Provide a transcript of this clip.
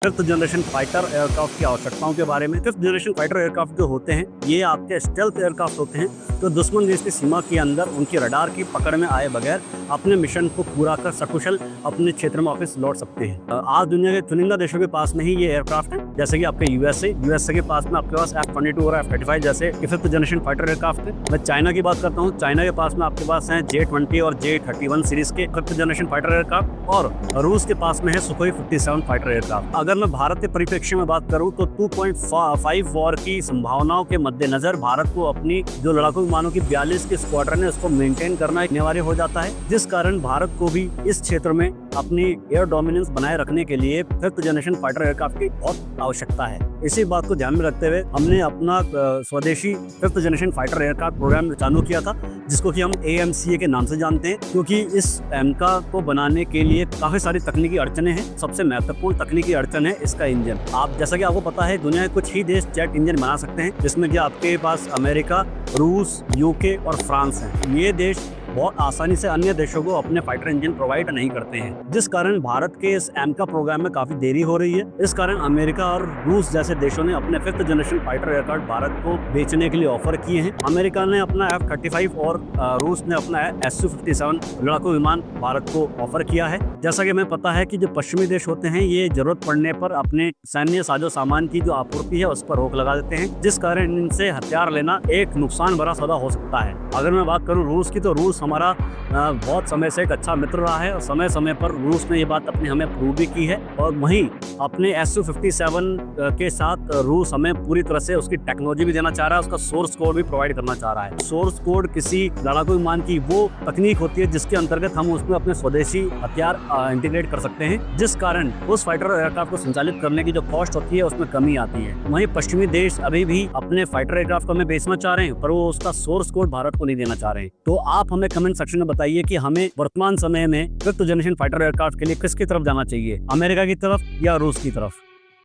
Fifth generation fighter aircraft की आवश्यकताओं के बारे में। फिफ्थ जनरेशन फाइटर एयरक्राफ्ट जो होते हैं ये आपके स्टेल्थ एयरक्राफ्ट होते हैं, तो दुश्मन देश की सीमा के अंदर उनकी रडार की पकड़ में आए बगैर अपने मिशन को पूरा कर सकुशल अपने क्षेत्र में वापस लौट सकते हैं। आज दुनिया के चुनिंदा देशों के पास में ही ये एयरक्राफ्ट है, जैसे कि आपके यूएसए के पास में आपके पास F-22 और F-35 जैसे फिफ्थ जनरेशन फाइटर एयरक्राफ्ट है। मैं चाइना की बात करता हूँ, चाइना के पास में आपके पास है J-20 और J-31 सीरीज के फिफ्थ जनरेशन फाइटर एयरक्राफ्ट, और रूस के पास में है सुखोई 57 फाइटर एयरक्राफ्ट। अगर मैं भारत के परिप्रेक्ष्य में बात करूँ तो 2.5 वॉर की संभावनाओं के मद्देनजर भारत को अपनी जो लड़ाकू विमानों की 42 की स्क्वाड्रन है उसको मेंटेन करना अनिवार्य हो जाता है, जिस कारण भारत को भी इस क्षेत्र में अपनी एयर डोमिनेंस बनाए रखने के लिए फिफ्थ जनरेशन फाइटर एयरक्राफ्ट की बहुत आवश्यकता है। इसी बात को ध्यान में रखते हुए हमने अपना स्वदेशी fifth generation fighter aircraft programme चालू किया था, जिसको कि हम AMCA के नाम से जानते हैं, क्योंकि इस एमका को बनाने के लिए काफी सारी तकनीकी अड़चने हैं। सबसे महत्वपूर्ण तकनीकी अड़चन है इसका इंजन। आप जैसा कि आपको पता है दुनिया के कुछ ही देश जेट इंजन बना सकते हैं, जिसमें कि आपके पास अमेरिका, रूस, UK और फ्रांस हैं। ये देश बहुत आसानी से अन्य देशों को अपने फाइटर इंजन प्रोवाइड नहीं करते हैं, जिस कारण भारत के इस एमका प्रोग्राम में काफी देरी हो रही है। इस कारण अमेरिका और रूस जैसे देशों ने अपने fifth generation fighter aircraft Bharat को बेचने के लिए ऑफर किए हैं। अमेरिका ने अपना F-35 और रूस ने अपना Su-57 लड़ाकू विमान भारत को ऑफर किया है। जैसा कि हमें पता है कि जो पश्चिमी देश होते हैं ये जरूरत पड़ने पर अपने सैन्य साजो सामान की जो आपूर्ति है उस पर रोक लगा देते हैं, जिस कारण इनसे हथियार लेना एक नुकसान भरा सौदा हो सकता है। अगर मैं बात करूँ रूस की, तो रूस हमारा बहुत समय से एक अच्छा मित्र रहा है और समय समय पर रूस ने ये बात अपनी हमें प्रूव भी की है। और वहीं अपने Su-57 के साथ रूस हमें पूरी तरह से उसकी टेक्नोलॉजी भी देना चाह रहा है, उसका सोर्स कोड भी प्रोवाइड करना चाह रहा है। सोर्स कोड किसी लड़ाकू विमान की वो तकनीक होती है जिसके अंतर्गत हम उसमें अपने स्वदेशी हथियार इंटीग्रेट कर सकते हैं, जिस कारण उस फाइटर एयरक्राफ्ट को संचालित करने की जो कॉस्ट होती है उसमें कमी आती है। वहीं पश्चिमी देश अभी भी अपने फाइटर एयरक्राफ्ट को हमें बेचना चाह रहे हैं, पर वो उसका सोर्स कोड भारत को नहीं देना चाह रहे हैं। तो आप हमें कमेंट सेक्शन में बताइए कि हमें वर्तमान समय में फिफ्थ जनरेशन फाइटर एयरक्राफ्ट के लिए किसकी तरफ जाना चाहिए, अमेरिका की तरफ या रूस की तरफ।